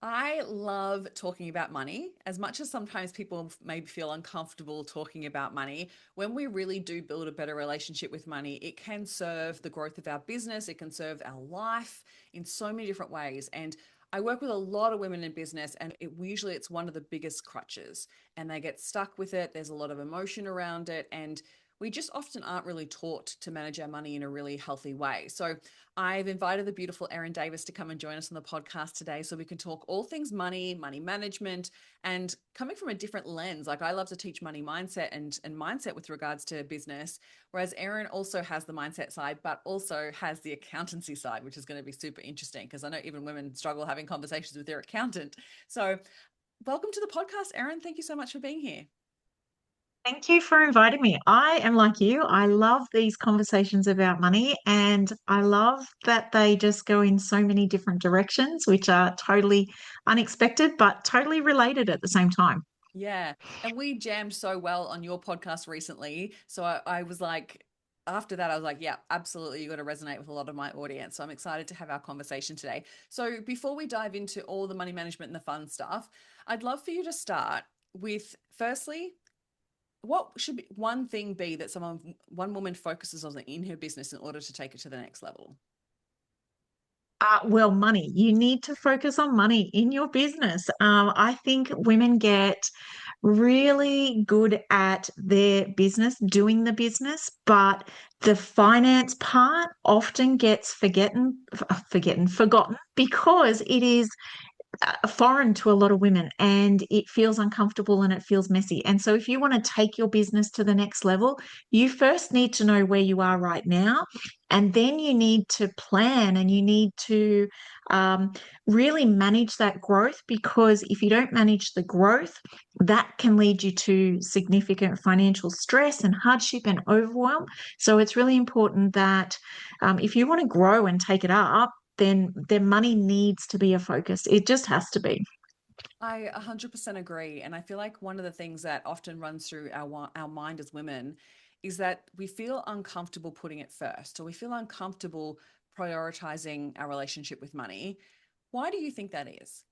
I love talking about money as much as sometimes people maybe feel uncomfortable talking about money. When we really do build a better relationship with money, it can serve the growth of our business, it can serve our life in so many different ways. And I work with a lot of women in business, and usually it's one of the biggest crutches, and they get stuck with it. There's a lot of emotion around it, and we just often aren't really taught to manage our money in a really healthy way. So I've invited the beautiful Erin Davis to come and join us on the podcast today so we can talk all things money, money management, and coming from a different lens. Like I love to teach money mindset and mindset with regards to business, whereas Erin also has the mindset side, but also has the accountancy side, which is going to be super interesting because I know even women struggle having conversations with their accountant. So welcome to the podcast, Erin. Thank you so much for being here. Thank you for inviting me. I am like you. I love these conversations about money, and I love that they just go in so many different directions, which are totally unexpected, but totally related at the same time. Yeah. And we jammed so well on your podcast recently. So I was like, after that, I was like, yeah, absolutely. You're going to resonate with a lot of my audience. So I'm excited to have our conversation today. So before we dive into all the money management and the fun stuff, I'd love for you to start with firstly, what should be one thing be that one woman focuses on in her business in order to take it to the next level? Well, money. You need to focus on money in your business. I think women get really good at their business, doing the business, but the finance part often gets forgotten because it is foreign to a lot of women and it feels uncomfortable and it feels messy. And so, if you want to take your business to the next level, you first need to know where you are right now. And then you need to plan and you need to um, really manage that growth, because if you don't manage the growth, that can lead you to significant financial stress and hardship and overwhelm. So it's really important that if you want to grow and take it up, then their money needs to be a focus. It just has to be. I 100% agree. And I feel like one of the things that often runs through our mind as women is that we feel uncomfortable putting it first, or we feel uncomfortable prioritizing our relationship with money. Why do you think that is?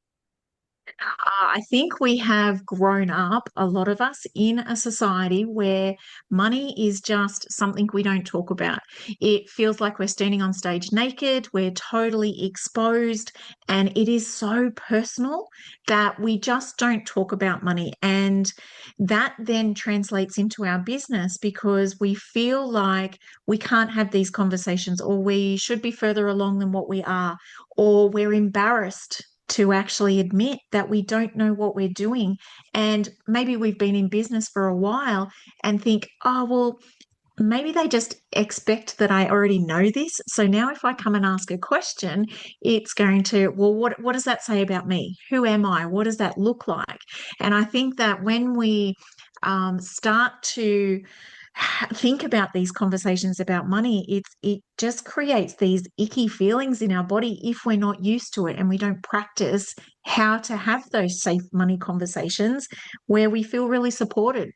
I think we have grown up, a lot of us, in a society where money is just something we don't talk about. It feels like we're standing on stage naked, we're totally exposed, and it is so personal that we just don't talk about money. And that then translates into our business because we feel like we can't have these conversations, or we should be further along than what we are, or we're embarrassed to actually admit that we don't know what we're doing. And maybe we've been in business for a while and think, oh, well, maybe they just expect that I already know this. So now if I come and ask a question, it's going to, well, what does that say about me? Who am I? What does that look like? And I think that when we start to think about these conversations about money, it just creates these icky feelings in our body if we're not used to it and we don't practice how to have those safe money conversations where we feel really supported.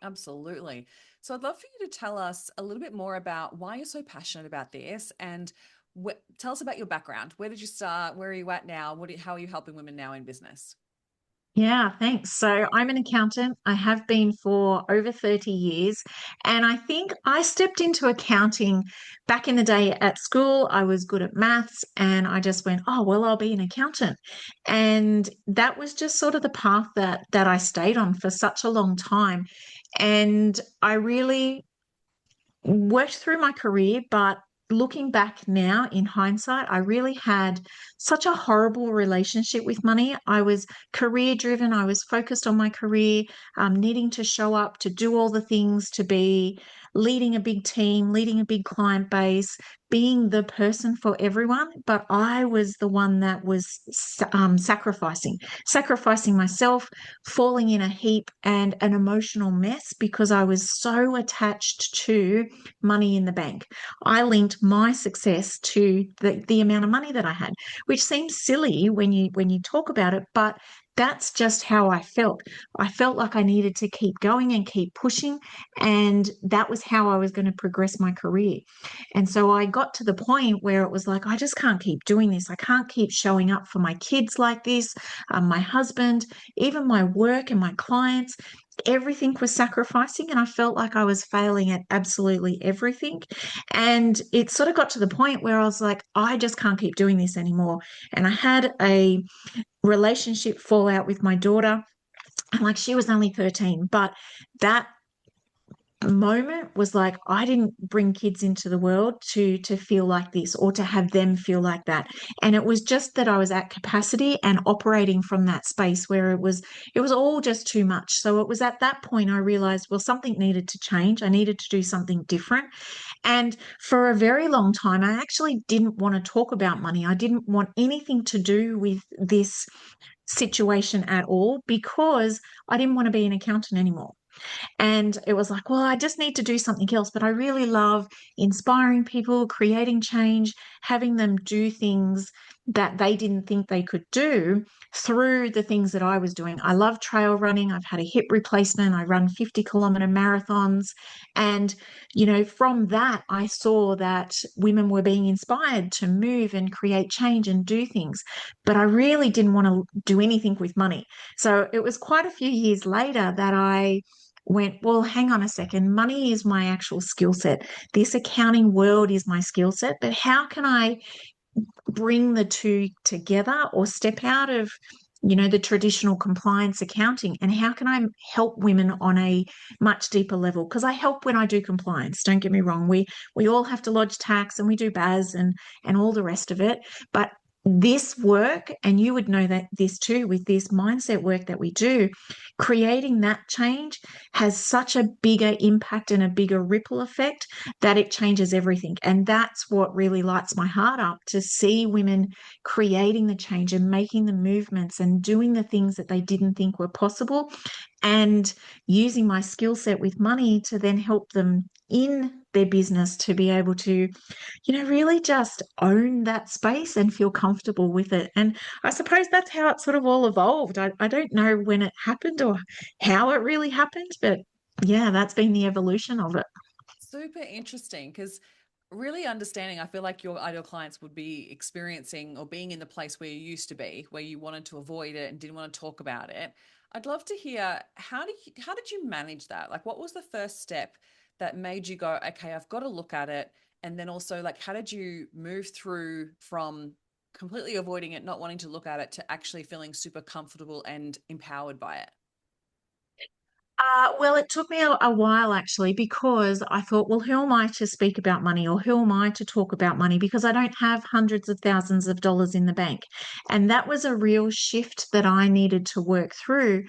Absolutely. So I'd love for you to tell us a little bit more about why you're so passionate about this and tell us about your background. Where did you start? Where are you at now? How are you helping women now in business? Yeah, thanks. So I'm an accountant. I have been for over 30 years. And I think I stepped into accounting back in the day at school. I was good at maths and I just went, oh, well, I'll be an accountant. And that was just sort of the path that I stayed on for such a long time. And I really worked through my career, but looking back now in hindsight, I really had such a horrible relationship with money. I was career driven, I was focused on my career, needing to show up, to do all the things, to be leading a big team, leading a big client base, being the person for everyone. But I was the one that was sacrificing myself, falling in a heap and an emotional mess because I was so attached to money in the bank. I linked my success to the amount of money that I had, which seems silly when you talk about it, but that's just how I felt. I felt like I needed to keep going and keep pushing, and that was how I was going to progress my career. And so I got to the point where it was like, I just can't keep doing this. I can't keep showing up for my kids like this, my husband, even my work and my clients. Everything was sacrificing, and I felt like I was failing at absolutely everything. And it sort of got to the point where I was like, I just can't keep doing this anymore. And I had a relationship fallout with my daughter. And like she was only 13, but that moment was like I didn't bring kids into the world to feel like this or to have them feel like that. And it was just that I was at capacity and operating from that space where it was all just too much. So it was at that point I realized, well, something needed to change. I needed to do something different. And for a very long time I actually didn't want to talk about money. I didn't want anything to do with this situation at all because I didn't want to be an accountant anymore. And it was like, well, I just need to do something else. But I really love inspiring people, creating change, having them do things that they didn't think they could do through the things that I was doing. I love trail running. I've had a hip replacement. I run 50-kilometer marathons. And, from that, I saw that women were being inspired to move and create change and do things. But I really didn't want to do anything with money. So it was quite a few years later that I went, well, hang on a second. Money is my actual skill set. This accounting world is my skill set, but how can I bring the two together or step out of the traditional compliance accounting, and how can I help women on a much deeper level? Because I help when I do compliance, don't get me wrong, we all have to lodge tax and we do BAS and all the rest of it, but this work, and you would know that this too, with this mindset work that we do, creating that change has such a bigger impact and a bigger ripple effect that it changes everything. And that's what really lights my heart up, to see women creating the change and making the movements and doing the things that they didn't think were possible, and using my skill set with money to then help them in their business to be able to really just own that space and feel comfortable with it. And I suppose that's how it sort of all evolved. I don't know when it happened or how it really happened, but yeah, that's been the evolution of it. Super interesting, because really understanding, I feel like your ideal clients would be experiencing or being in the place where you used to be, where you wanted to avoid it and didn't want to talk about it. I'd love to hear, how did you manage that? Like, what was the first step that made you go, okay, I've got to look at it? And then also, like, how did you move through from completely avoiding it, not wanting to look at it, to actually feeling super comfortable and empowered by it? Well, it took me a while actually, because I thought, well, who am I to speak about money, or who am I to talk about money? Because I don't have hundreds of thousands of dollars in the bank. And that was a real shift that I needed to work through,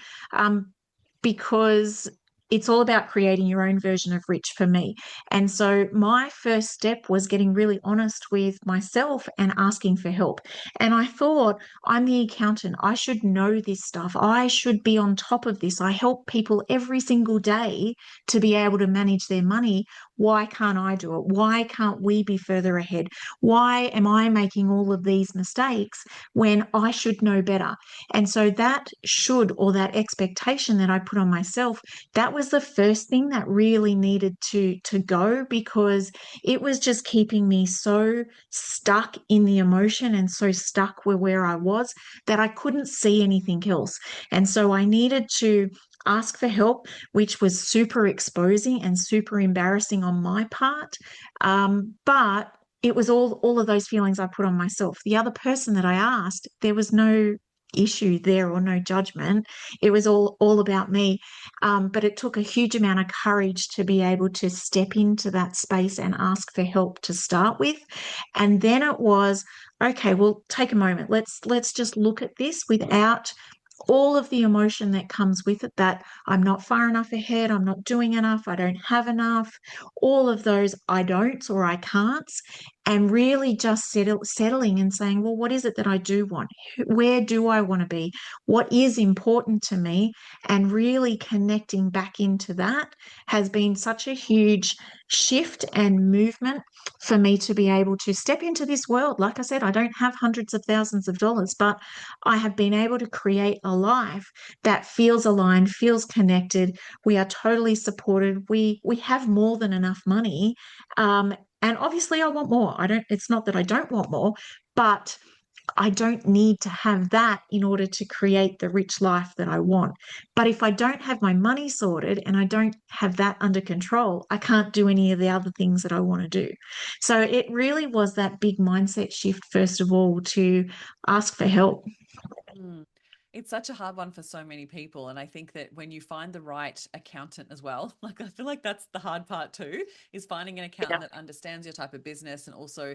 because it's all about creating your own version of rich for me. And so my first step was getting really honest with myself and asking for help. And I thought, I'm the accountant. I should know this stuff. I should be on top of this. I help people every single day to be able to manage their money. Why can't I do it? Why can't we be further ahead? Why am I making all of these mistakes when I should know better? And so that should, or that expectation that I put on myself, that was the first thing that really needed to go, because it was just keeping me so stuck in the emotion and so stuck where I was that I couldn't see anything else. And so I needed to ask for help, which was super exposing and super embarrassing on my part. But it was all of those feelings I put on myself. The other person that I asked, there was no issue there or no judgment. It was all about me. But it took a huge amount of courage to be able to step into that space and ask for help to start with. And then it was, okay, well, take a moment. Let's just look at this without all of the emotion that comes with it, that I'm not far enough ahead, I'm not doing enough, I don't have enough, all of those I don'ts or I can'ts. and really just settling and saying, well, what is it that I do want? Where do I want to be? What is important to me? And really connecting back into that has been such a huge shift and movement for me to be able to step into this world. Like I said, I don't have hundreds of thousands of dollars, but I have been able to create a life that feels aligned, feels connected. We are totally supported. We have more than enough money. And obviously I want more. I don't, it's not that I don't want more, but I don't need to have that in order to create the rich life that I want. But if I don't have my money sorted and I don't have that under control, I can't do any of the other things that I want to do. So it really was that big mindset shift, first of all, to ask for help. Mm. It's such a hard one for so many people. And I think that when you find the right accountant as well, like I feel like that's the hard part too, is finding an accountant Yeah. that understands your type of business and also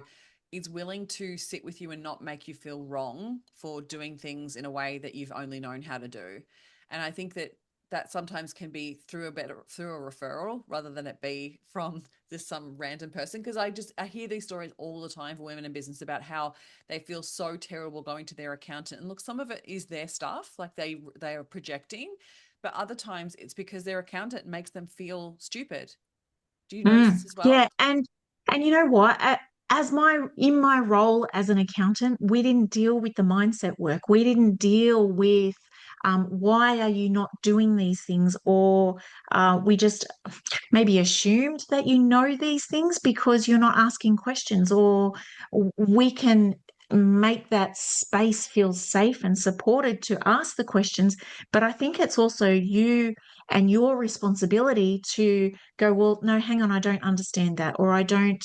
is willing to sit with you and not make you feel wrong for doing things in a way that you've only known how to do. And I think that that sometimes can be through a referral rather than it be from this some random person, because I hear these stories all the time for women in business about how they feel so terrible going to their accountant. And look, some of it is their stuff, like they are projecting, but other times it's because their accountant makes them feel stupid. Do you notice this as well? Yeah, and you know what? As my in my role as an accountant, we didn't deal with the mindset work. We didn't deal with why are you not doing these things, or we just maybe assumed that you know these things because you're not asking questions, or we can make that space feel safe and supported to ask the questions. But I think it's also you and your responsibility to go, well, no, hang on, I don't understand that, or I don't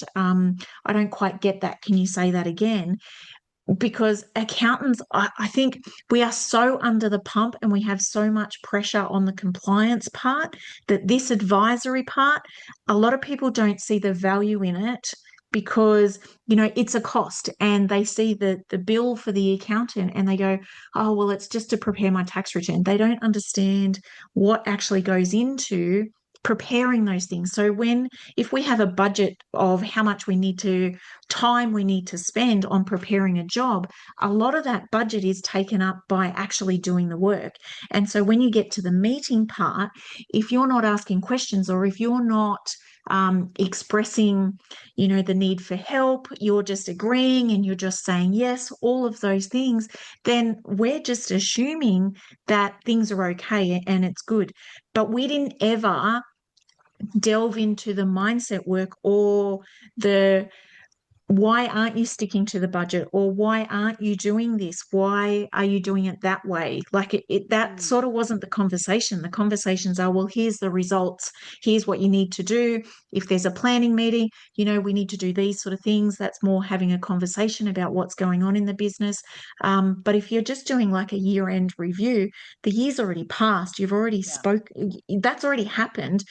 quite get that. Can you say that again? Because accountants, I think we are so under the pump and we have so much pressure on the compliance part that this advisory part, a lot of people don't see the value in it because it's a cost, and they see the bill for the accountant and they go, oh well, it's just to prepare my tax return. They don't understand what actually goes into preparing those things. So when if we have a budget of how much time we need to spend on preparing a job, a lot of that budget is taken up by actually doing the work. And so when you get to the meeting part, if you're not asking questions, or if you're not expressing, the need for help, you're just agreeing and you're just saying yes, all of those things, then we're just assuming that things are okay and it's good. But we didn't ever delve into the mindset work, or the why aren't you sticking to the budget, or why aren't you doing this, why are you doing it that way? Like that Mm. sort of wasn't the conversation. The conversations are, well, here's the results, here's what you need to do. If there's a planning meeting, we need to do these sort of things. That's more having a conversation about what's going on in the business. But if you're just doing like a year-end review, the year's already passed, you've already Yeah. spoke, that's already happened.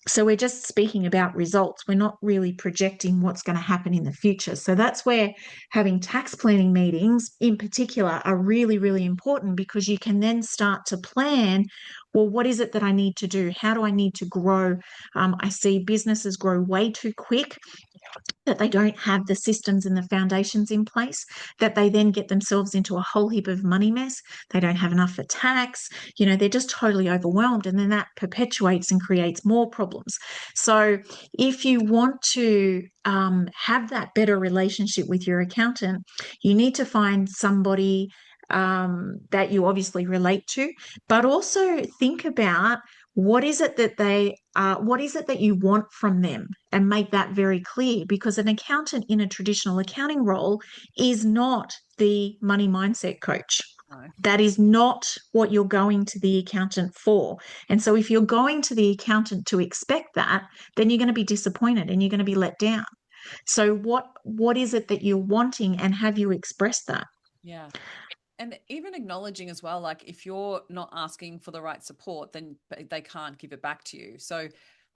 So we're just speaking about results. We're not really projecting what's going to happen in the future. So that's where having tax planning meetings in particular are really, really important, because you can then start to plan, well, what is it that I need to do? How do I need to grow? I see businesses grow way too quick, that they don't have the systems and the foundations in place, that they then get themselves into a whole heap of money mess. They don't have enough for tax. They're just totally overwhelmed. And then that perpetuates and creates more problems. So if you want to have that better relationship with your accountant, you need to find somebody that you obviously relate to, but also think about what is it that you want from them, and make that very clear, because an accountant in a traditional accounting role is not the money mindset coach. No. That is not what you're going to the accountant for. And so if you're going to the accountant to expect that, then you're going to be disappointed and you're going to be let down. So what is it that you're wanting, and have you expressed that? Yeah. And even acknowledging as well, like if you're not asking for the right support, then they can't give it back to you. So,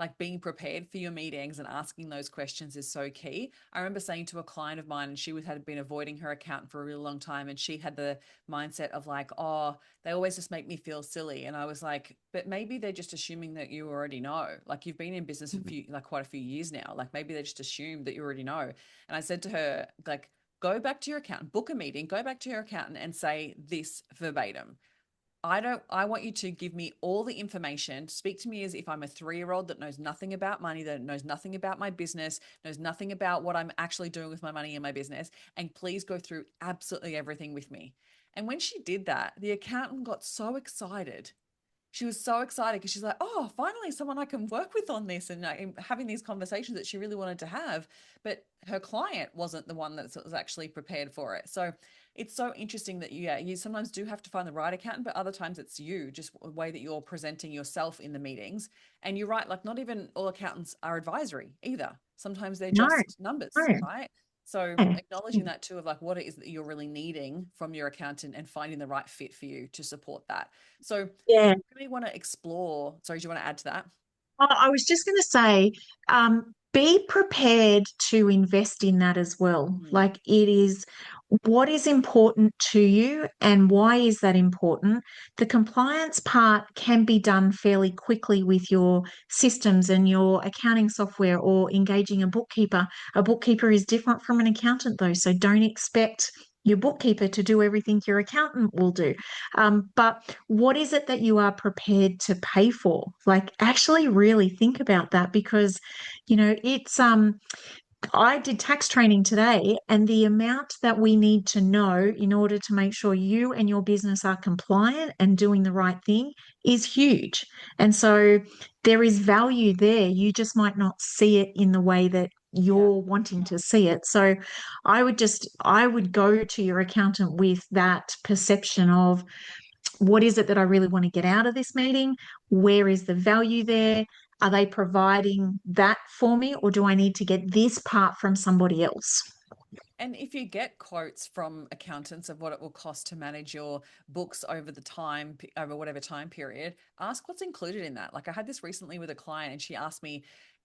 like being prepared for your meetings and asking those questions is so key. I remember saying to a client of mine, and had been avoiding her accountant for a really long time, and she had the mindset of like, oh, they always just make me feel silly. And I was like, but maybe they're just assuming that you already know. Like you've been in business for like quite a few years now. Like maybe they just assume that you already know. And I said to her, like, go back to your accountant, book a meeting, go back to your accountant and say this verbatim. I want you to give me all the information. Speak to me as if I'm a 3-year-old that knows nothing about money, that knows nothing about my business, knows nothing about what I'm actually doing with my money in my business. And please go through absolutely everything with me. And when she did that, the accountant got so excited. She was so excited because she's like, oh, finally someone I can work with on this, and having these conversations that she really wanted to have. But her client wasn't the one that was actually prepared for it. So it's so interesting that you sometimes do have to find the right accountant, but other times it's you, just the way that you're presenting yourself in the meetings. And you're right, like not even all accountants are advisory either. Sometimes they're No, just numbers, no. right? So No. acknowledging that too, of like what it is that you're really needing from your accountant and finding the right fit for you to support that. So Yeah. really want to explore. Sorry, do you want to add to that? I was just going to say, be prepared to invest in that as well. Mm, Like it is what is important to you and why is that important? The compliance part can be done fairly quickly with your systems and your accounting software or engaging a bookkeeper. A bookkeeper is different from an accountant, though, so don't expect your bookkeeper to do everything your accountant will do. But what is it that you are prepared to pay for? Like, actually, really think about that because, it's I did tax training today, and the amount that we need to know in order to make sure you and your business are compliant and doing the right thing is huge. And so there is value there. You just might not see it in the way that yeah. you're wanting to see it. So I would go to your accountant with that perception of what is it that I really want to get out of this meeting? Where is the value there? Are they providing that for me, or do I need to get this part from somebody else? And if you get quotes from accountants of what it will cost to manage your books over over whatever time period, ask what's included in that. Like I had this recently with a client and she asked me,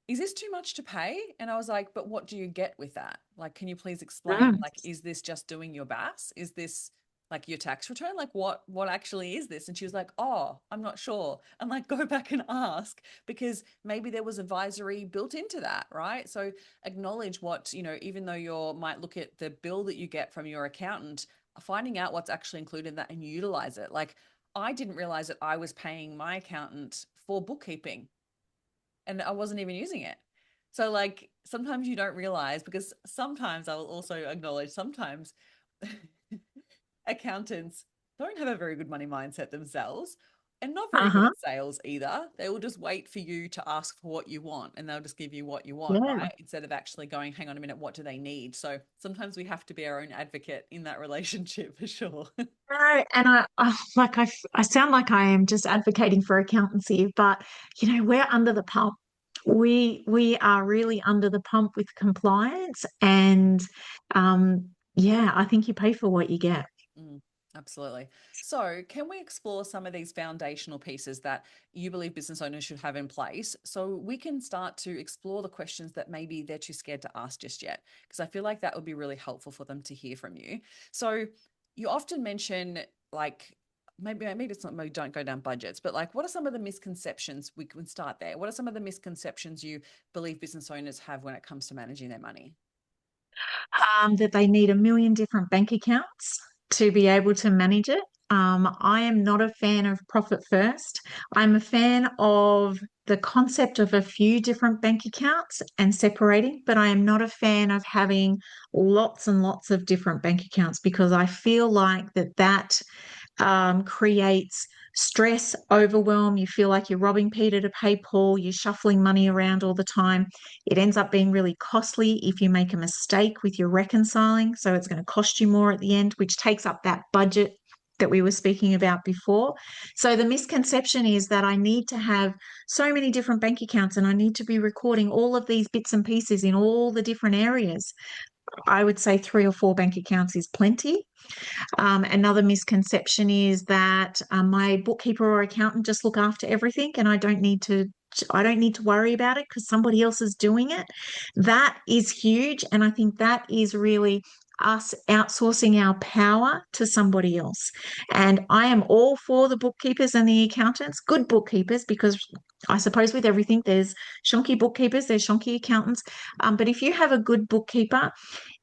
is this too much to pay? And I was like, but what do you get with that? Like, can you please explain? Mm. Like, is this just doing your BAS? Is this like your tax return? Like what actually is this? And she was like, oh, I'm not sure. I'm like, go back and ask because maybe there was advisory built into that, right? So acknowledge what, even though you might look at the bill that you get from your accountant, finding out what's actually included in that and utilize it. Like I didn't realize that I was paying my accountant for bookkeeping and I wasn't even using it. So like sometimes you don't realize because sometimes I will also acknowledge sometimes accountants don't have a very good money mindset themselves and not very good Uh-huh. at sales either. They will just wait for you to ask for what you want and they'll just give you what you want, Yeah. right? Instead of actually going, hang on a minute, what do they need? So sometimes we have to be our own advocate in that relationship for sure. No, and I sound like I am just advocating for accountancy, but we're under the pump. We are really under the pump with compliance, and yeah, I think you pay for what you get. Mm, absolutely. So, can we explore some of these foundational pieces that you believe business owners should have in place so we can start to explore the questions that maybe they're too scared to ask just yet? Because I feel like that would be really helpful for them to hear from you. So, you often mention like maybe it's not maybe don't go down budgets, but like what are some of the misconceptions we can start there? What are some of the misconceptions you believe business owners have when it comes to managing their money? That they need a million different bank accounts to be able to manage it. I am not a fan of profit first. I'm a fan of the concept of a few different bank accounts and separating, but I am not a fan of having lots and lots of different bank accounts because I feel like that creates stress, overwhelm. You feel like you're robbing Peter to pay Paul. You're shuffling money around all the time. It ends up being really costly if you make a mistake with your reconciling. So it's going to cost you more at the end, which takes up that budget that we were speaking about before. So the misconception is that I need to have so many different bank accounts and I need to be recording all of these bits and pieces in all the different areas. I would say 3 or 4 bank accounts is plenty. Another misconception is that my bookkeeper or accountant just look after everything and I don't need to I don't need to worry about it because somebody else is doing it. That is huge. And I think that is really us outsourcing our power to somebody else. And I am all for the bookkeepers and the accountants, good bookkeepers, because I suppose with everything, there's shonky bookkeepers, there's shonky accountants. But if you have a good bookkeeper,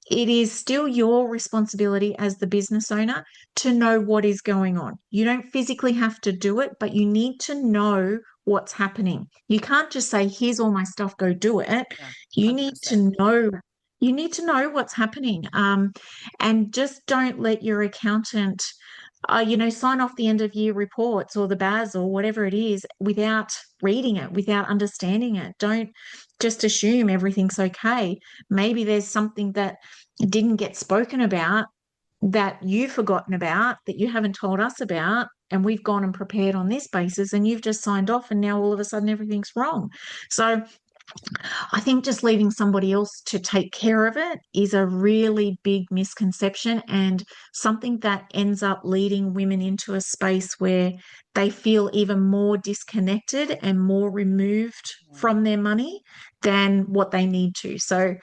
it is still your responsibility as the business owner to know what is going on. You don't physically have to do it, but you need to know what's happening. You can't just say, here's all my stuff, go do it. Yeah, You need 100%. to know. You need to know what's happening. And just don't let your accountant, sign off the end of year reports or the BAS or whatever it is without reading it, without understanding it. Don't just assume everything's okay. Maybe there's something that didn't get spoken about that you've forgotten about, that you haven't told us about, and we've gone and prepared on this basis, and you've just signed off, and now all of a sudden everything's wrong. So I think just leaving somebody else to take care of it is a really big misconception and something that ends up leading women into a space where they feel even more disconnected and more removed Yeah. from their money than what they need to. So,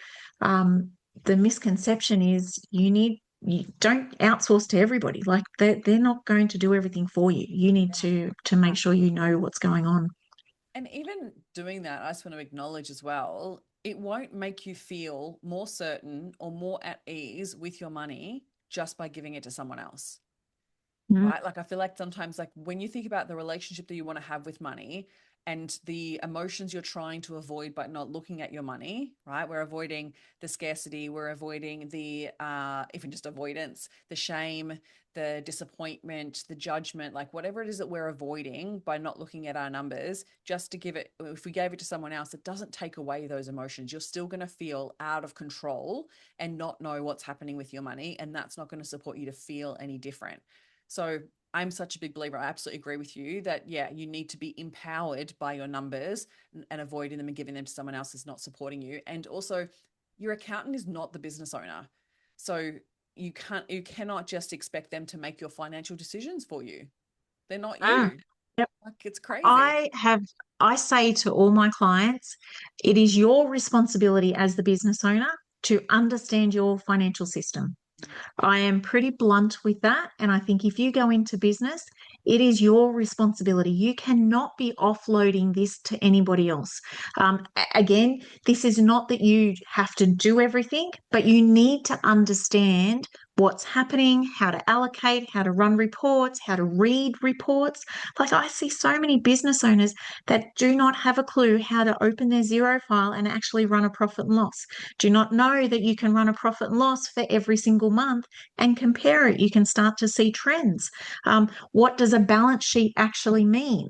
the misconception is you don't outsource to everybody. Like they're not going to do everything for you. You need Yeah. to make sure you know what's going on. And even doing that, I just want to acknowledge as well, it won't make you feel more certain or more at ease with your money just by giving it to someone else. Mm. Right? Like I feel like sometimes like when you think about the relationship that you want to have with money and the emotions you're trying to avoid by not looking at your money, right? We're avoiding the scarcity, we're avoiding the even just avoidance, the shame, the disappointment, the judgment, like whatever it is that we're avoiding by not looking at our numbers, just to give it, if we gave it to someone else, it doesn't take away those emotions. You're still going to feel out of control and not know what's happening with your money. And that's not going to support you to feel any different. So I'm such a big believer. I absolutely agree with you that, yeah, you need to be empowered by your numbers and avoiding them and giving them to someone else is not supporting you. And also, your accountant is not the business owner. So you cannot just expect them to make your financial decisions for you. They're not Mm. you. Yep. Like it's crazy. I have, I say to all my clients, it is your responsibility as the business owner to understand your financial system. Mm. I am pretty blunt with that. And I think if you go into business, it is your responsibility. You cannot be offloading this to anybody else. Again, this is not that you have to do everything, but you need to understand what's happening, how to allocate, how to run reports, how to read reports. Like I see so many business owners that do not have a clue how to open their zero file and actually run a profit and loss. Do not know that you can run a profit and loss for every single month and compare it. You can start to see trends. What does a balance sheet actually mean?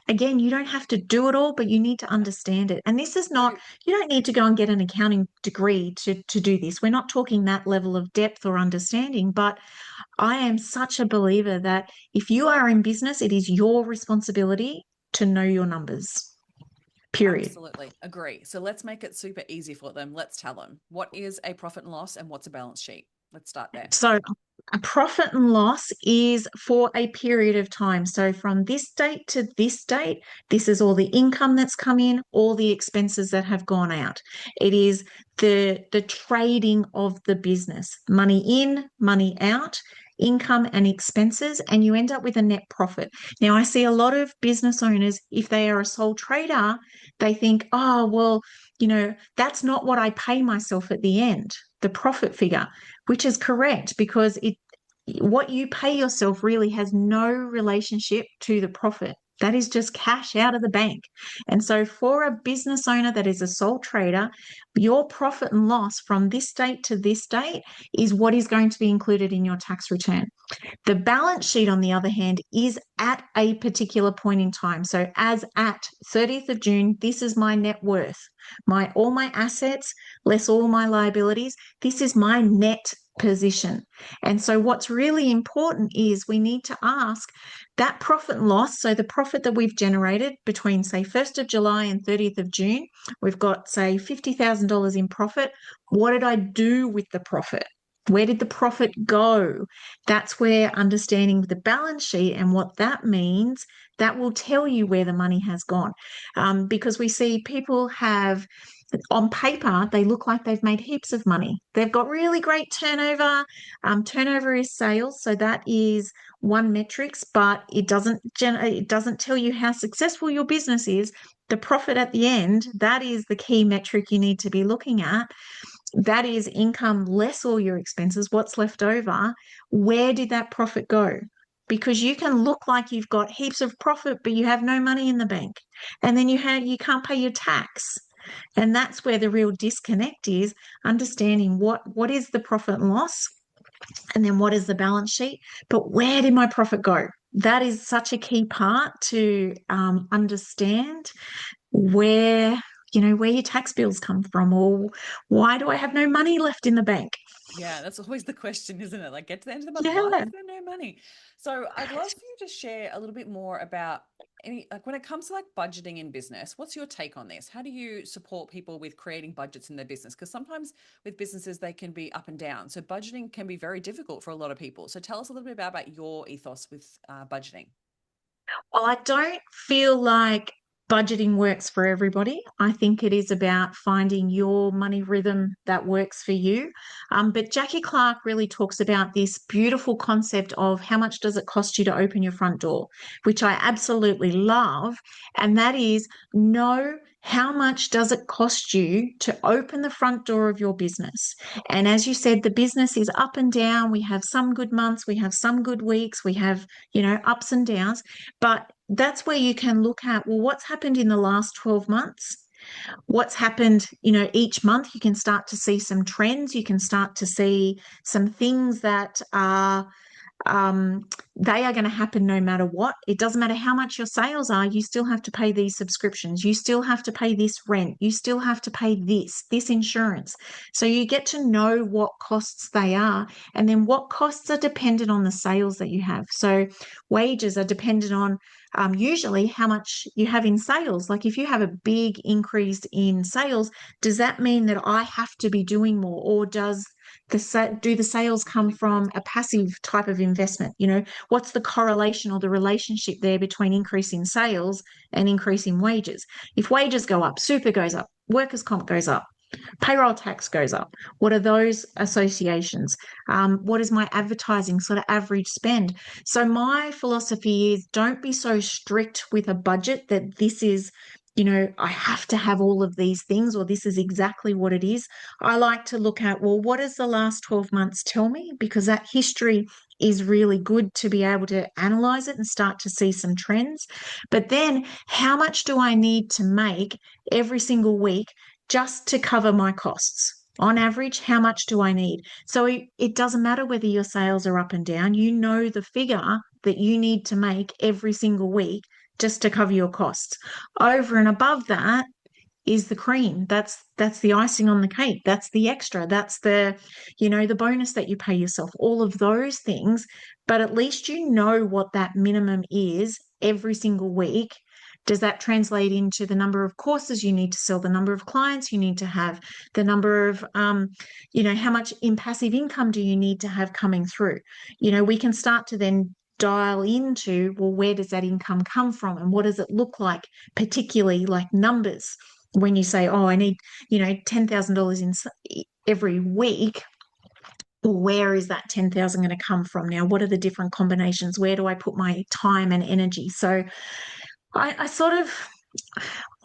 Again, you don't have to do it all, but you need to Yeah. understand it. And this is So not, you don't need to go and get an accounting degree to do this. We're not talking that level of depth or understanding, but I am such a believer that if you are in business, it is your responsibility to know your numbers, period. absolutely agree. So let's make it super easy for them. Let's tell them what is a profit and loss and what's a balance sheet. Let's start there. So a profit and loss is for a period of time. So from this date to this date, this is all the income that's come in, all the expenses that have gone out. It is the trading of the business, money in, money out, income and expenses, and you end up with a net profit. Now, I see a lot of business owners, if they are a sole trader, they think, oh, well, that's not what I pay myself at the end, the profit figure, which is correct because what you pay yourself really has no relationship to the profit. That is just cash out of the bank. And so, for a business owner that is a sole trader, your profit and loss from this date to this date is what is going to be included in your tax return. The balance sheet, on the other hand, is at a particular point in time. So as at 30th of June, this is my net worth. All my assets, less all my liabilities. This is my net position. And so what's really important is we need to ask that profit and loss. So the profit that we've generated between, say, 1st of July and 30th of June, we've got, say, $50,000 in profit. What did I do with the profit? Where did the profit go? That's where understanding the balance sheet and what that means That will tell you where the money has gone. Because we see people have, on paper, they look like they've made heaps of money. They've got really great turnover. Turnover is sales, so that is one metrics, but it doesn't tell you how successful your business is. The profit at the end, that is the key metric you need to be looking at. That is income less all your expenses, what's left over. Where did that profit go? Because you can look like you've got heaps of profit, but you have no money in the bank. And then you can't pay your tax. And that's where the real disconnect is, understanding what is the profit and loss, and then what is the balance sheet. But where did my profit go? That is such a key part to understand where, where your tax bills come from, or why do I have no money left in the bank? Yeah, that's always the question, isn't it? Like, get to the end of the month, why Yeah. is there no money? So, I'd love for you to share a little bit more about any, like, when it comes to like budgeting in business, what's your take on this? How do you support people with creating budgets in their business? Because sometimes with businesses, they can be up and down. So, budgeting can be very difficult for a lot of people. So, tell us a little bit about your ethos with budgeting. Well, I don't feel like budgeting works for everybody. I think it is about finding your money rhythm that works for you. But Jackie Clark really talks about this beautiful concept of how much does it cost you to open your front door, which I absolutely love. And that is, know how much does it cost you to open the front door of your business. And as you said, the business is up and down. We have some good months, we have some good weeks, we have, ups and downs. But that's where you can look at, well, what's happened in the last 12 months? What's happened, each month? You can start to see some trends. You can start to see some things that are um, they are going to happen no matter what. It doesn't matter how much your sales are, you still have to pay these subscriptions. You still have to pay this rent. You still have to pay this insurance. So you get to know what costs they are, and then what costs are dependent on the sales that you have. So wages are dependent on usually how much you have in sales. Like if you have a big increase in sales, does that mean that I have to be doing more, or do the sales come from a passive type of investment? What's the correlation or the relationship there between increase in sales and increase in wages? If wages go up, super goes up, workers' comp goes up, payroll tax goes up. What are those associations? What is my advertising sort of average spend? So my philosophy is, don't be so strict with a budget that this is, I have to have all of these things, or this is exactly what it is. I like to look at, well, what does the last 12 months tell me? Because that history is really good to be able to analyze it and start to see some trends. But then how much do I need to make every single week just to cover my costs? On average, how much do I need? So it doesn't matter whether your sales are up and down. You know the figure that you need to make every single week just to cover your costs. Over and above that is the cream. That's the icing on the cake. That's the extra. That's the bonus that you pay yourself. All of those things. But at least you know what that minimum is every single week. Does that translate into the number of courses you need to sell, the number of clients you need to have, the number of, how much in passive income do you need to have coming through? We can start to then dial into, well, where does that income come from, and what does it look like, particularly like numbers. When you say, oh, I need, $10,000 in every week, where is that 10,000 going to come from? Now, what are the different combinations? Where do I put my time and energy? So I, I sort of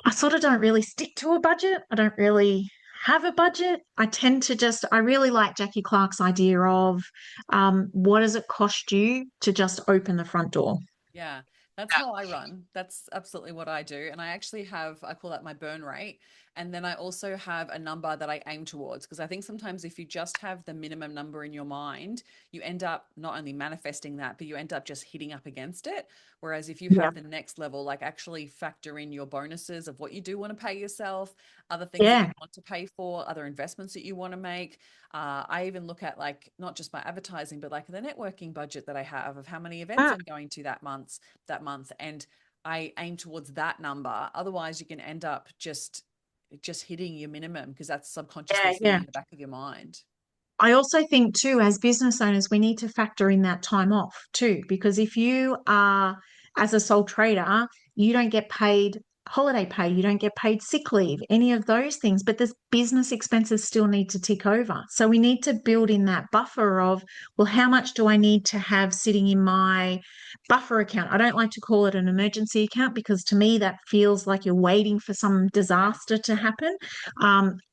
I sort of don't really stick to a budget. I don't really have a budget. I really like Jackie Clark's idea of what does it cost you to just open the front door? Yeah, that's how I run. That's absolutely what I do. And I call that my burn rate. And then I also have a number that I aim towards, because I think sometimes if you just have the minimum number in your mind, you end up not only manifesting that, but you end up just hitting up against it. Whereas if you Yeah. have the next level, like actually factor in your bonuses of what you do want to pay yourself, other things that you Yeah. want to pay for, other investments that you want to make. I even look at like not just my advertising, but like the networking budget that I have of how many events Ah, I'm going to that month, and I aim towards that number. Otherwise, you can end up just hitting your minimum because that's subconsciously yeah, sitting yeah. in the back of your mind. I also think too, as business owners, we need to factor in that time off too, because if you are as a sole trader, you don't get paid holiday pay, you don't get paid sick leave, any of those things, but the business expenses still need to tick over. So we need to build in that buffer of, well, how much do I need to have sitting in my buffer account? I don't like to call it an emergency account because to me that feels like you're waiting for some Yeah. disaster to happen.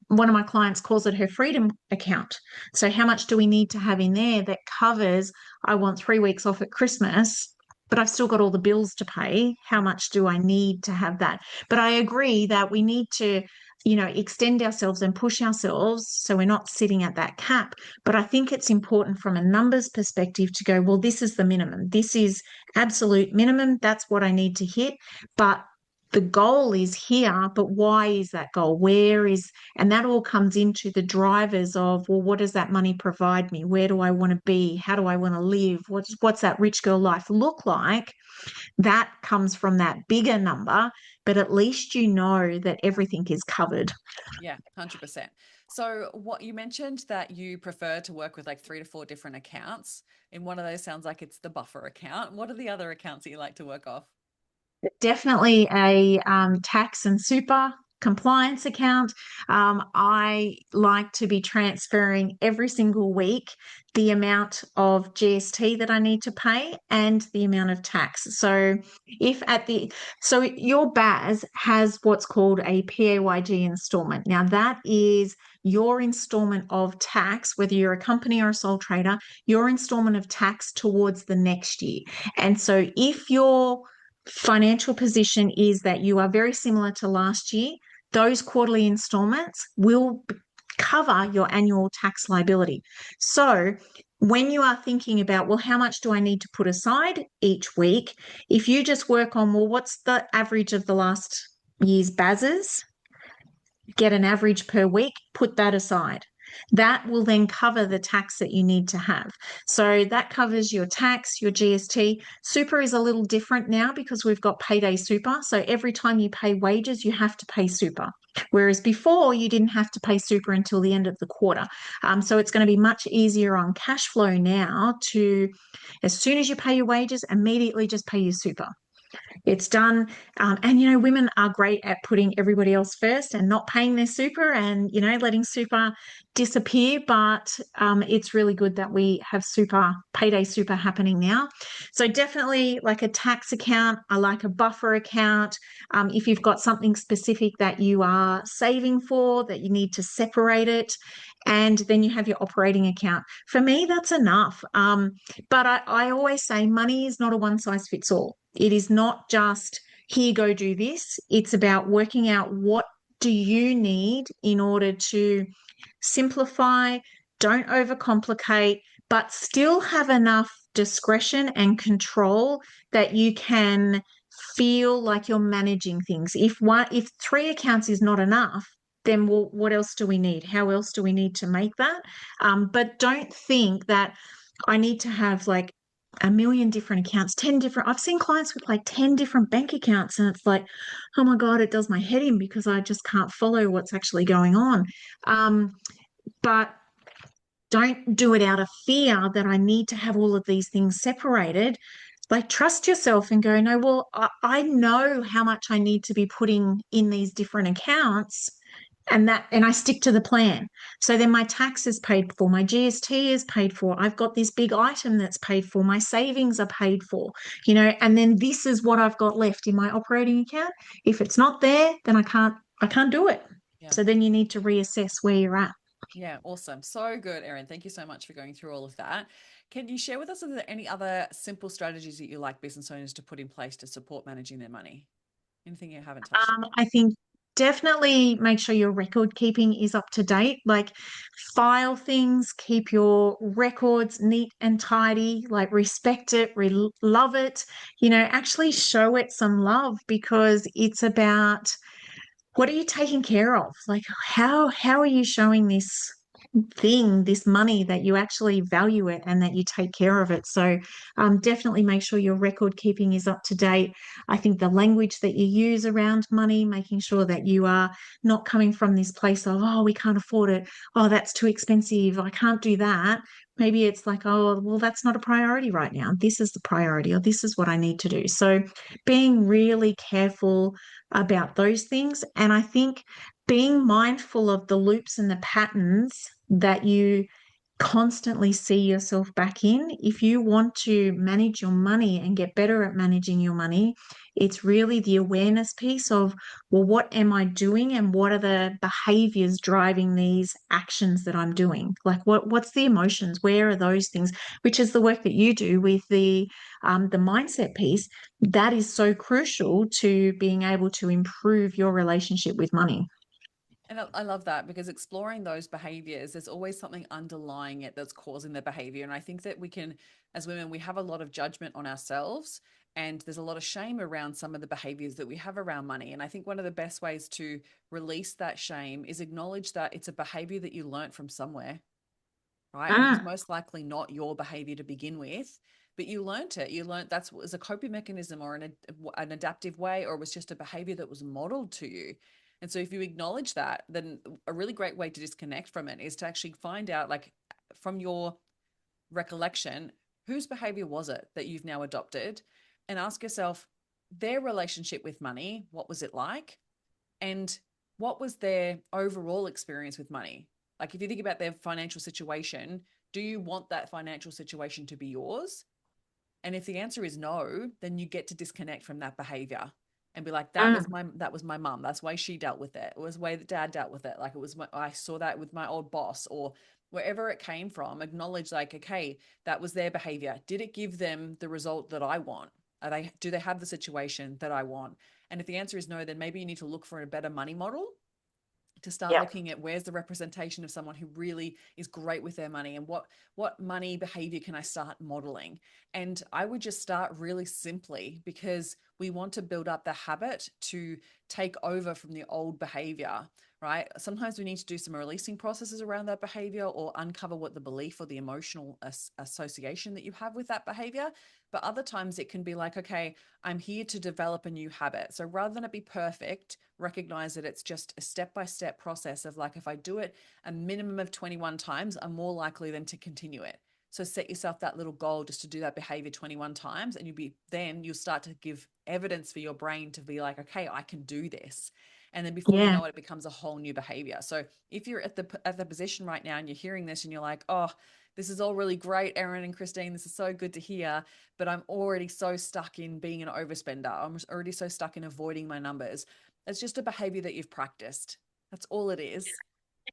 One of my clients calls it her freedom account. So how much do we need to have in there that covers, I want 3 weeks off at Christmas, but I've still got all the bills to pay. How much do I need to have that? But I agree that we need to, extend ourselves and push ourselves so we're not sitting at that cap. But I think it's important from a numbers perspective to go, well, this is the minimum. This is absolute minimum. That's what I need to hit. But the goal is here, but why is that goal? And that all comes into the drivers of, well, what does that money provide me? Where do I want to be? How do I want to live? What's that rich girl life look like? That comes from that bigger number, but at least you know that everything is covered. Yeah, 100%. So, what you mentioned that you prefer to work with like 3 to 4 different accounts. In one of those sounds like it's the buffer account. What are the other accounts that you like to work off? Definitely a tax and super compliance account. I like to be transferring every single week the amount of GST that I need to pay and the amount of tax. If at the so your BAS has what's called a PAYG installment. Now that is your installment of tax, whether you're a company or a sole trader, your installment of tax towards the next year. And so if your financial position is that you are very similar to last year, those quarterly installments will cover your annual tax liability. So when you are thinking about, well, how much do I need to put aside each week? If you just work on, well, what's the average of the last year's BASs, get an average per week, put that aside. That will then cover the tax that you need to have. So that covers your tax, your GST. Super is a little different now because we've got payday super. So every time you pay wages, you have to pay super. Whereas before, you didn't have to pay super until the end of the quarter. So it's going to be much easier on cash flow now to, as soon as you pay your wages, immediately just pay your super. It's done. Women are great at putting everybody else first and not paying their super and, letting super disappear. But it's really good that we have payday super happening now. So definitely like a tax account, I like a buffer account. If you've got something specific that you are saving for, that you need to separate it, and then you have your operating account. For me, that's enough. But I always say money is not a one size fits all. It is not just here, go do this. It's about working out what do you need in order to simplify, don't overcomplicate, but still have enough discretion and control that you can feel like you're managing things. If three accounts is not enough, then what else do we need? How else do we need to make that? But don't think that I need to have like a million different accounts, 10 different. I've seen clients with like 10 different bank accounts, and it's like, oh my God, it does my head in because I just can't follow what's actually going on. But don't do it out of fear that I need to have all of these things separated. Like, trust yourself and go, no, well, I know how much I need to be putting in these different accounts, and I stick to the plan. So then my tax is paid for, my GST is paid for, I've got this big item that's paid for, my savings are paid for, and then this is what I've got left in my operating account. If it's not there, then I can't do it. Yeah. So then you need to reassess where you're at. Yeah, awesome. So good, Erin. Thank you so much for going through all of that. Can you share with us, are there any other simple strategies that you like business owners to put in place to support managing their money? Anything you haven't touched on? I think definitely make sure your record keeping is up to date. Like, file things, keep your records neat and tidy, like respect it, love it, actually show it some love because it's about what are you taking care of? Like, how are you showing this money that you actually value it and that you take care of it? So definitely make sure your record keeping is up to date. I think the language that you use around money, making sure that you are not coming from this place of, oh, we can't afford it, oh, that's too expensive, I can't do that. Maybe it's like, oh, well, that's not a priority right now. This is the priority, or this is what I need to do. So being really careful about those things. And I think being mindful of the loops and the patterns that you constantly see yourself back in. If you want to manage your money and get better at managing your money, it's really the awareness piece of, well, what am I doing and what are the behaviors driving these actions that I'm doing? Like what's the emotions? Where are those things? Which is the work that you do with the mindset piece. That is so crucial to being able to improve your relationship with money. And I love that because exploring those behaviors, there's always something underlying it that's causing the behavior. And I think that we can, as women, we have a lot of judgment on ourselves, and there's a lot of shame around some of the behaviors that we have around money. And I think one of the best ways to release that shame is acknowledge that it's a behavior that you learn't from somewhere, right? And it was Ah, most likely not your behavior to begin with, but you learned it. You learned that's was a coping mechanism or an adaptive way, or it was just a behavior that was modeled to you. And so if you acknowledge that, then a really great way to disconnect from it is to actually find out, like, from your recollection, whose behavior was it that you've now adopted, and ask yourself their relationship with money, what was it like? And what was their overall experience with money? Like, if you think about their financial situation, do you want that financial situation to be yours? And if the answer is no, then you get to disconnect from that behavior and be like, that ah, was my mum. That's why she dealt with it. It was the way that dad dealt with it. Like, it was I saw that with my old boss, or wherever it came from. Acknowledge, like, okay, that was their behavior. Did it give them the result that I want? Do they have the situation that I want? And if the answer is no, then maybe you need to look for a better money model, to start yeah. looking at where's the representation of someone who really is great with their money, and what money behavior can I start modeling. And I would just start really simply, because we want to build up the habit to take over from the old behavior, right? Sometimes we need to do some releasing processes around that behavior, or uncover what the belief or the emotional association that you have with that behavior. But other times it can be like, okay, I'm here to develop a new habit. So rather than it be perfect, recognize that it's just a step by step process of, like, if I do it a minimum of 21 times, I'm more likely than to continue it. So set yourself that little goal just to do that behavior 21 times, and you'll start to give evidence for your brain to be like, okay, I can do this. And then before you Yeah. know it, it becomes a whole new behavior. So if you're at the position right now and you're hearing this and you're like, oh, this is all really great, Erin and Christine, this is so good to hear, but I'm already so stuck in being an overspender. I'm already so stuck in avoiding my numbers. It's just a behavior that you've practiced. That's all it is.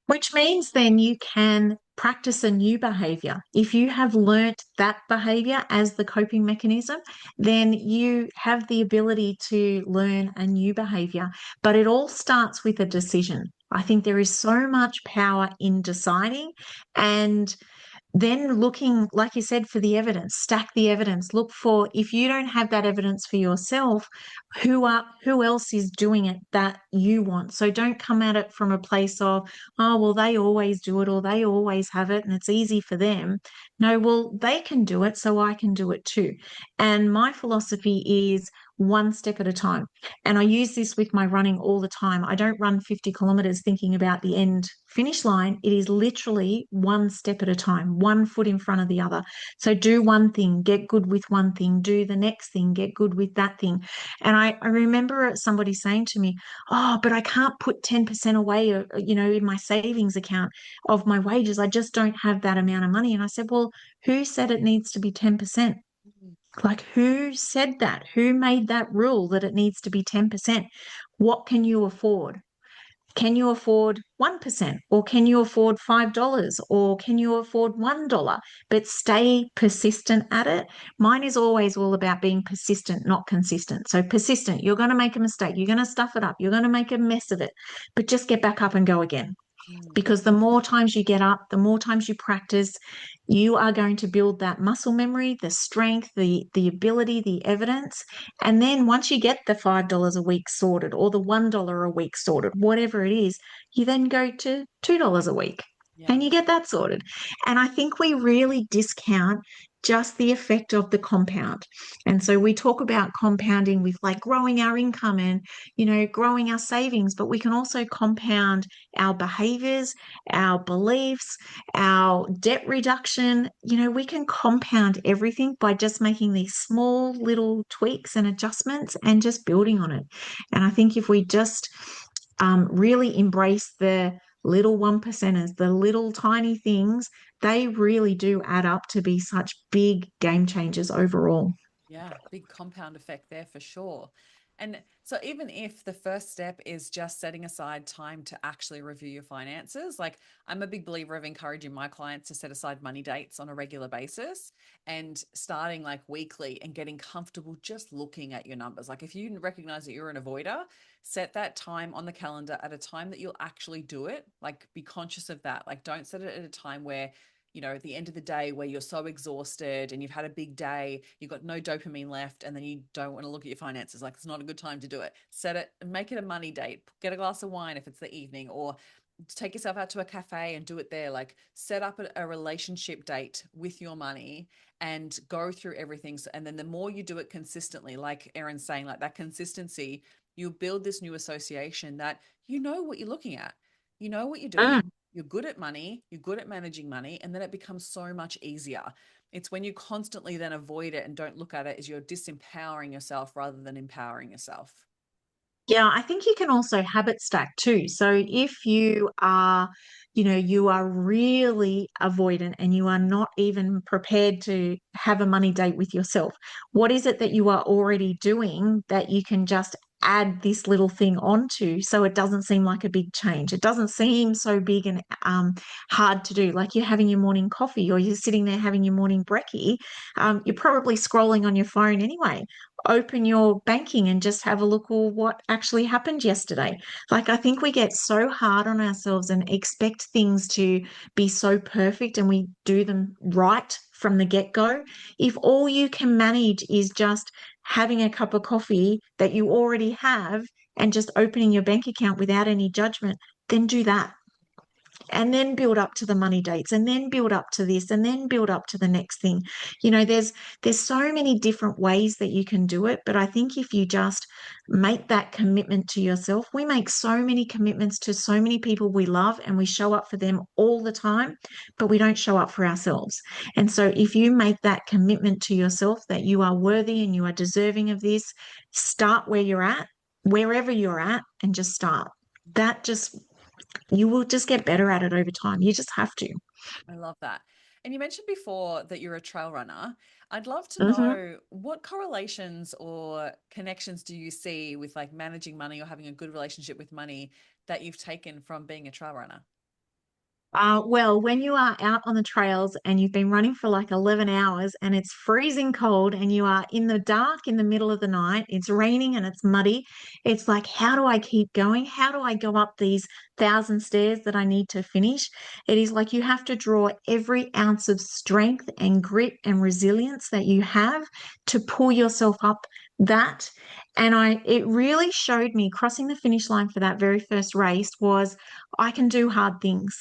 Which means then you can practice a new behavior. If you have learnt that behavior as the coping mechanism, then you have the ability to learn a new behavior. But it all starts with a decision. I think there is so much power in deciding, and then looking, like you said, for the evidence, stack the evidence, look for, if you don't have that evidence for yourself, who else is doing it that you want. So don't come at it from a place of, oh, well, they always do it, or they always have it and it's easy for them. No, well, they can do it, so I can do it too. And my philosophy is one step at a time. And I use this with my running all the time. I don't run 50 kilometers thinking about the end finish line. It is literally one step at a time, one foot in front of the other. So do one thing, get good with one thing, do the next thing, get good with that thing. And I remember somebody saying to me, oh, but I can't put 10% away, in my savings account of my wages. I just don't have that amount of money. And I said, well, who said it needs to be 10%? Like, who said that? Who made that rule that it needs to be 10%? What can you afford? Can you afford 1%? Or can you afford $5? Or can you afford $1? But stay persistent at it. Mine is always all about being persistent, not consistent. So, persistent, you're going to make a mistake. You're going to stuff it up. You're going to make a mess of it. But just get back up and go again, Mm. because the more times you get up, the more times you practice, you are going to build that muscle memory, the strength, the ability, the evidence. And then once you get the $5 a week sorted, or the $1 a week sorted, whatever it is, you then go to $2 a week Yeah. and you get that sorted. And I think we really discount just the effect of the compound. And so we talk about compounding with like growing our income and, growing our savings, but we can also compound our behaviors, our beliefs, our debt reduction. We can compound everything by just making these small little tweaks and adjustments and just building on it. And I think if we just really embrace the little one percenters, the little tiny things, they really do add up to be such big game changers overall. Yeah, big compound effect there for sure. And so, even if the first step is just setting aside time to actually review your finances, like I'm a big believer of encouraging my clients to set aside money dates on a regular basis and starting like weekly and getting comfortable just looking at your numbers. Like, if you recognize that you're an avoider, set that time on the calendar at a time that you'll actually do it. Like, be conscious of that. Like, don't set it at a time where at the end of the day where you're so exhausted and you've had a big day, you've got no dopamine left, and then you don't want to look at your finances. Like, it's not a good time to do it. Set it and make it a money date. Get a glass of wine if it's the evening, or take yourself out to a cafe and do it there. Like, set up a relationship date with your money and go through everything. And then the more you do it consistently, like Erin's saying, like that consistency, you'll build this new association that you know what you're looking at, you know what you're doing, you're good at money, you're good at managing money, and then it becomes so much easier. It's when you constantly then avoid it and don't look at it as you're disempowering yourself rather than empowering yourself. Yeah, I think you can also habit stack too. So if you are really avoidant and you are not even prepared to have a money date with yourself, what is it that you are already doing that you can just add this little thing onto so it doesn't seem like a big change? It doesn't seem so big and hard to do. Like you're having your morning coffee or you're sitting there having your morning brekkie. You're probably scrolling on your phone anyway. Open your banking and just have a look at what actually happened yesterday. Like, I think we get so hard on ourselves and expect things to be so perfect and we do them right from the get go. If all you can manage is just having a cup of coffee that you already have and just opening your bank account without any judgment, then do that, and then build up to the money dates, and then build up to this, and then build up to the next thing. There's so many different ways that you can do it, but I think if you just make that commitment to yourself, we make so many commitments to so many people we love and we show up for them all the time, but we don't show up for ourselves. And so if you make that commitment to yourself that you are worthy and you are deserving of this, start where you're at, wherever you're at, and just start. That just You will just get better at it over time. You just have to. I love that. And you mentioned before that you're a trail runner. I'd love to Mhm. know what correlations or connections do you see with like managing money or having a good relationship with money that you've taken from being a trail runner? Well, when you are out on the trails and you've been running for like 11 hours and it's freezing cold and you are in the dark in the middle of the night, it's raining and it's muddy, it's like, how do I keep going? How do I go up these 1,000 stairs that I need to finish? It is like you have to draw every ounce of strength and grit and resilience that you have to pull yourself up that. And it really showed me crossing the finish line for that very first race was I can do hard things.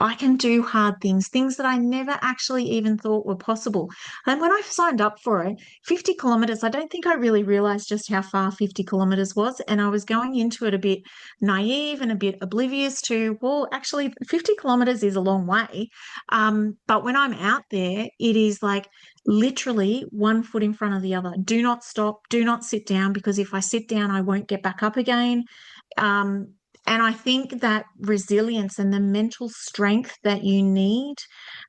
I can do hard things, things that I never actually even thought were possible. And when I signed up for it, 50 kilometers, I don't think I really realized just how far 50 kilometers was. And I was going into it a bit naive and a bit oblivious to, well, actually, 50 kilometers is a long way. But when I'm out there, it is like literally one foot in front of the other. Do not stop, do not sit down, because if I sit down, I won't get back up again. Um, and I think that resilience and the mental strength that you need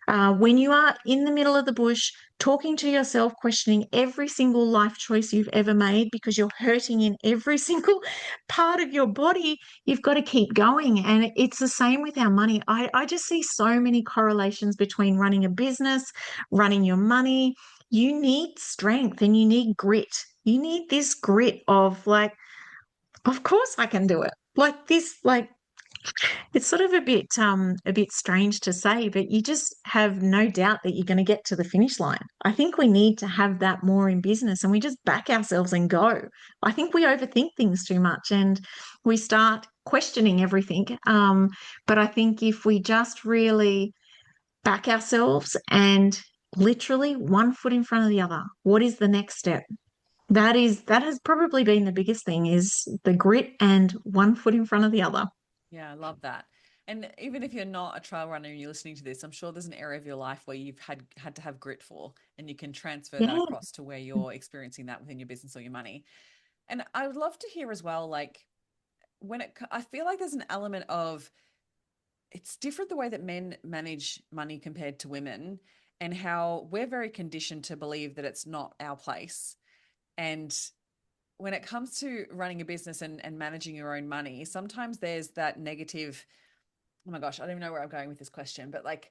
when you are in the middle of the bush, talking to yourself, questioning every single life choice you've ever made because you're hurting in every single part of your body, you've got to keep going. And it's the same with our money. I just see so many correlations between running a business, running your money. You need strength and you need grit. You need this grit of like, of course I can do it. Like this, like it's sort of a bit strange to say, but you just have no doubt that you're going to get to the finish line. I think we need to have that more in business and we just back ourselves and go. I think we overthink things too much and we start questioning everything. But I think if we just really back ourselves and literally one foot in front of the other. What is the next step? That has probably been the biggest thing is the grit and one foot in front of the other. Yeah, I love that. And even if you're not a trail runner and you're listening to this, I'm sure there's an area of your life where you've had to have grit for, and you can transfer that Yeah. across to where you're experiencing that within your business or your money. And I would love to hear as well, like I feel like there's an element of it's different the way that men manage money compared to women, and how we're very conditioned to believe that it's not our place. And when it comes to running a business and managing your own money, sometimes there's that negative, oh my gosh, I don't even know where I'm going with this question, but like,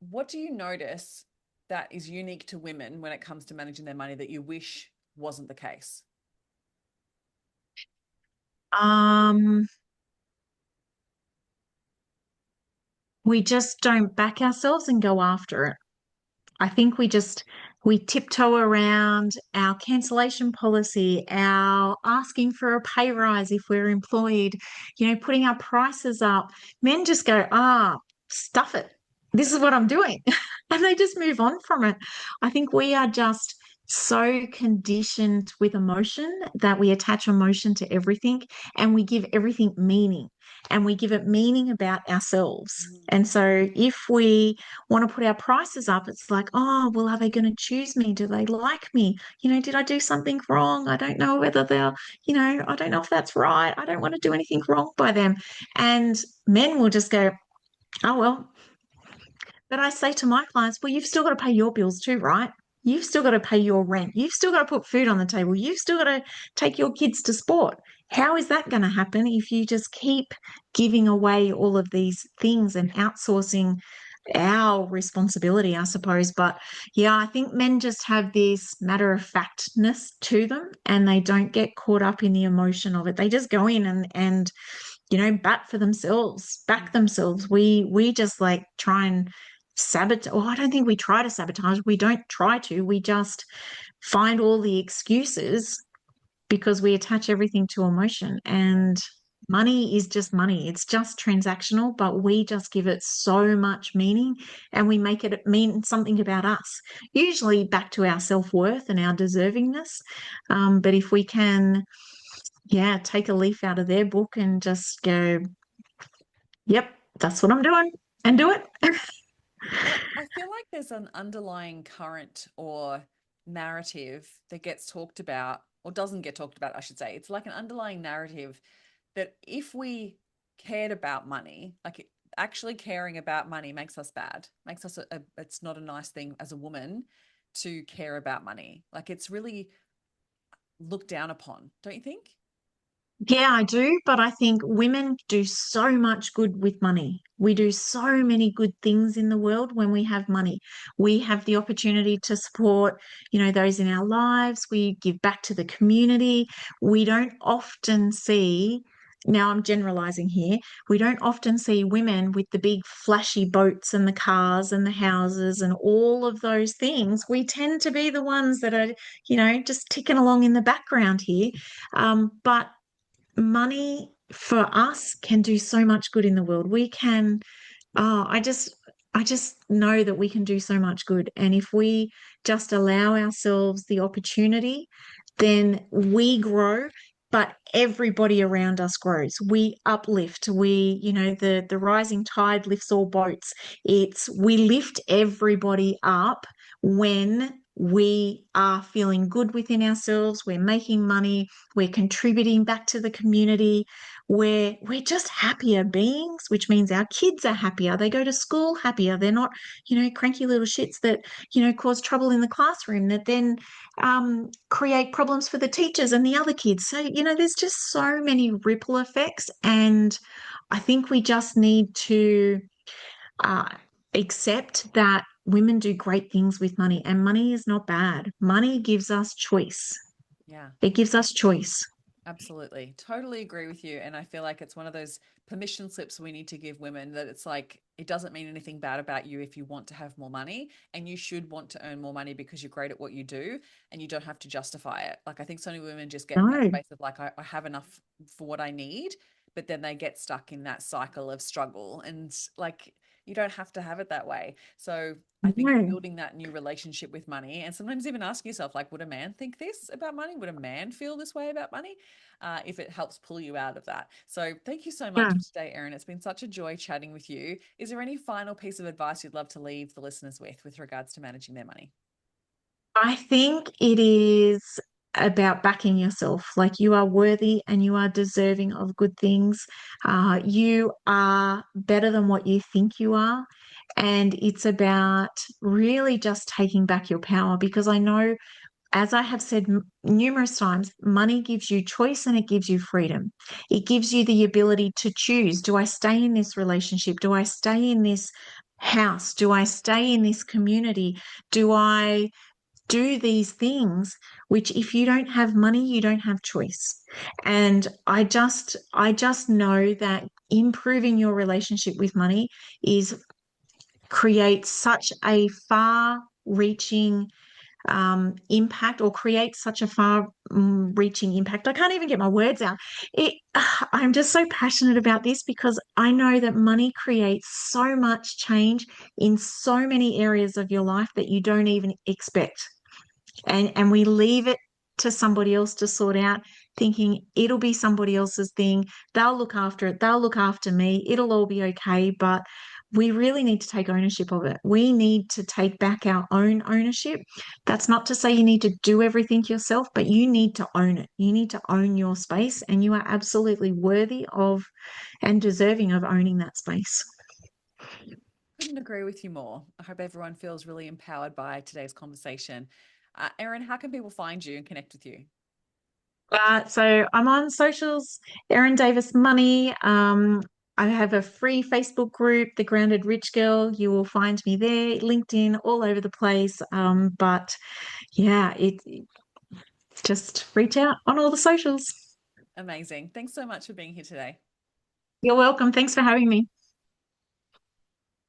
what do you notice that is unique to women when it comes to managing their money that you wish wasn't the case? Um, we just don't back ourselves and go after it. I think we tiptoe around our cancellation policy, our asking for a pay rise if we're employed, putting our prices up. Men just go, stuff it. This is what I'm doing. And they just move on from it. I think we are just so conditioned with emotion that we attach emotion to everything and we give everything meaning and we give it meaning about ourselves. Mm. And so if we want to put our prices up, it's like, oh, well, are they going to choose me? Do they like me? Did I do something wrong? I don't know whether they'll, I don't know if that's right. I don't want to do anything wrong by them. And men will just go, oh, well, but I say to my clients, well, you've still got to pay your bills too, right? You've still got to pay your rent. You've still got to put food on the table. You've still got to take your kids to sport. How is that going to happen if you just keep giving away all of these things and outsourcing our responsibility, I suppose? But yeah, I think men just have this matter of factness to them and they don't get caught up in the emotion of it. They just go in and bat for themselves, back themselves. We just like try and sabotage. Oh, I don't think we try to sabotage. We don't try to. We just find all the excuses because we attach everything to emotion. Yeah. And money is just money. It's just transactional, but we just give it so much meaning and we make it mean something about us, usually back to our self-worth and our deservingness. But if we can, yeah, take a leaf out of their book and just go, yep, that's what I'm doing and do Yeah. it. Well, I feel like there's an underlying current or narrative that gets talked about, or doesn't get talked about, I should say. It's like an underlying narrative that if we cared about money, actually caring about money makes us bad, makes us it's not a nice thing as a woman to care about money. Like it's really looked down upon, don't you think? Yeah, I do, but I think women do so much good with money. We do so many good things in the world when we have money. We have the opportunity to support, those in our lives. We give back to the community. We don't often see, now I'm generalizing here, we don't often see women with the big flashy boats and the cars and the houses and all of those things. We tend to be the ones that are, just ticking along in the background here. But money for us can do so much good in the world. We can, oh, I just know that we can do so much good. And if we just allow ourselves the opportunity, then we grow, but everybody around us grows. We uplift. The rising tide lifts all boats. We lift everybody up when we are feeling good within ourselves, we're making money, we're contributing back to the community, we're just happier beings, which means our kids are happier. They go to school happier. They're not, cranky little shits that, cause trouble in the classroom that then create problems for the teachers and the other kids. So, there's just so many ripple effects. And I think we just need to uh, accept that women do great things with money and money is not bad. Money gives us choice. Yeah. It gives us choice. Absolutely. Totally agree with you. And I feel like it's one of those permission slips we need to give women, that it's like, it doesn't mean anything bad about you if you want to have more money, and you should want to earn more money because you're great at what you do and you don't have to justify it. Like, I think so many women just get in that No, space of like, I have enough for what I need, but then they get stuck in that cycle of struggle. And like, You don't have to have it that way. So I think No. building that new relationship with money, and sometimes even asking yourself, like, would a man think this about money? Would a man feel this way about money? If it helps pull you out of that. So thank you so much Yeah. for today, Erin. It's been such a joy chatting with you. Is there any final piece of advice you'd love to leave the listeners with regards to managing their money? I think it is about backing yourself. Like you are worthy and you are deserving of good things. You are better than what you think you are. And it's about really just taking back your power because I know, as I have said numerous times, money gives you choice and it gives you freedom. It gives you the ability to choose. Do I stay in this relationship? Do I stay in this house? Do I stay in this community? Do I do these things which if you don't have money you don't have choice. And I just know that improving your relationship with money is creates such a far reaching impact, or creates such a far reaching impact. I can't even get my words out. it I'm just so passionate about this because I know that money creates so much change in so many areas of your life that you don't even expect, and we leave it to somebody else to sort out, thinking it'll be somebody else's thing, they'll look after it, they'll look after me, it'll all be okay. But we really need to take ownership of it. We need to take back our own ownership. That's not to say you need to do everything yourself, but you need to own it. You need to own your space, and you are absolutely worthy of and deserving of owning that space. Couldn't agree with you more. I hope everyone feels really empowered by today's conversation. Erin, how can people find you and connect with you? So I'm on socials, Erin Davis Money. I have a free Facebook group, The Grounded Rich Girl. You will find me there, LinkedIn, all over the place. But yeah, just reach out on all the socials. Amazing. Thanks so much for being here today. You're welcome. Thanks for having me.